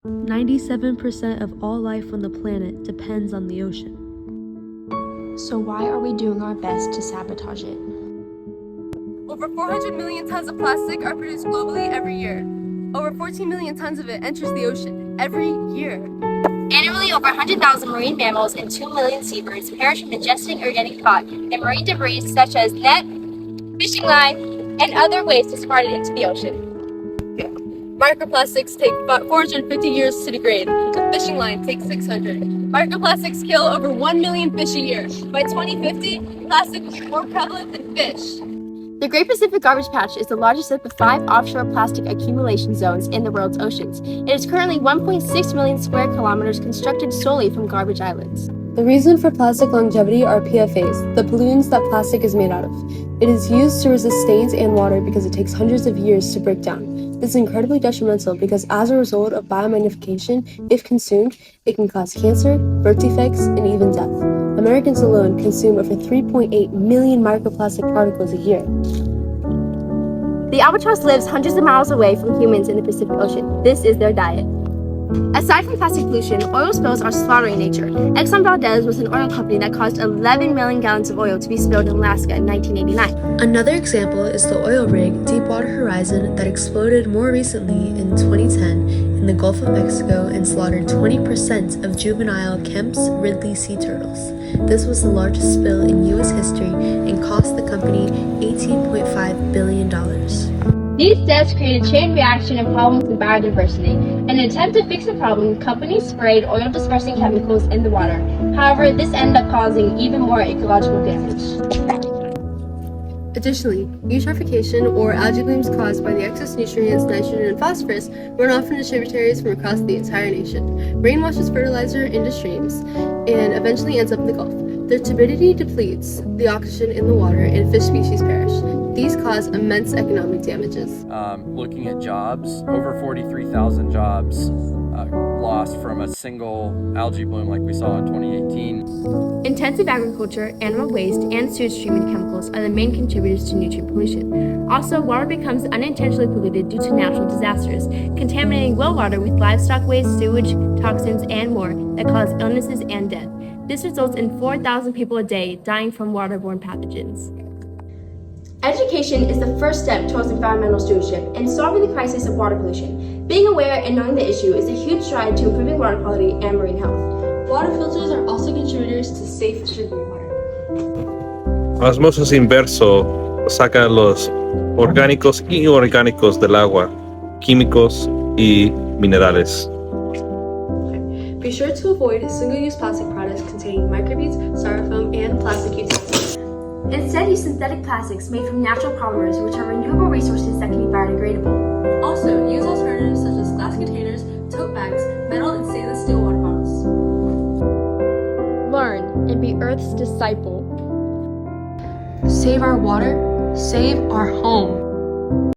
97% of all life on the planet depends on the ocean. So why are we doing our best to sabotage it? Over 400 million tons of plastic are produced globally every year. Over 14 million tons of it enters the ocean every year. Annually, over 100,000 marine mammals and 2 million seabirds perish from ingesting or getting caught in marine debris such as net, fishing line, and other waste discarded into the ocean. Microplastics take about 450 years to degrade. A fishing line takes 600. Microplastics kill over 1 million fish a year. By 2050, plastic will be more prevalent than fish. The Great Pacific Garbage Patch is the largest of the 5 offshore plastic accumulation zones in the world's oceans. It is currently 1.6 million square kilometers constructed solely from garbage islands. The reason for plastic longevity are PFAs, the pollutants that plastic is made out of. It is used to resist stains and water because it takes hundreds of years to break down. This is incredibly detrimental because as a result of biomagnification, if consumed, it can cause cancer, birth defects, and even death. Americans alone consume over 3.8 million microplastic particles a year. The albatross lives hundreds of miles away from humans in the Pacific Ocean. This is their diet. Aside from plastic pollution, oil spills are slaughtering nature. Exxon Valdez was an oil company that caused 11 million gallons of oil to be spilled in Alaska in 1989. Another example is the oil rig Deepwater Horizon that exploded more recently in 2010 in the Gulf of Mexico and slaughtered 20% of juvenile Kemp's Ridley sea turtles. This was the largest spill in U.S. history and cost the company $18.5 billion. These deaths created a chain reaction and problems in biodiversity. In an attempt to fix the problem, companies sprayed oil-dispersing chemicals in the water. However, this ended up causing even more ecological damage. Additionally, eutrophication, or algae blooms caused by the excess nutrients, nitrogen, and phosphorus, run off into tributaries from across the entire nation. Rain washes fertilizer into streams and eventually ends up in the Gulf. Their turbidity depletes the oxygen in the water and fish species perish. These cause immense economic damages. Looking at jobs, over 43,000 jobs lost from a single algae bloom like we saw in 2018. Intensive agriculture, animal waste, and sewage treatment chemicals are the main contributors to nutrient pollution. Also, water becomes unintentionally polluted due to natural disasters, contaminating well water with livestock waste, sewage, toxins, and more that cause illnesses and death. This results in 4,000 people a day dying from waterborne pathogens. Education is the first step towards environmental stewardship and solving the crisis of water pollution. Being aware and knowing the issue is a huge stride to improving water quality and marine health. Water filters are also contributors to safe drinking water. Osmosis inverso saca los orgánicos y inorgánicos del agua, químicos y minerales. Be sure to avoid single-use plastic products containing microbeads, styrofoam, and plastic utensils. Instead, use synthetic plastics made from natural polymers, which are renewable resources that can be biodegradable. Also, use alternatives such as glass containers, tote bags, metal and stainless steel water bottles. Learn and be Earth's disciple. Save our water, save our home.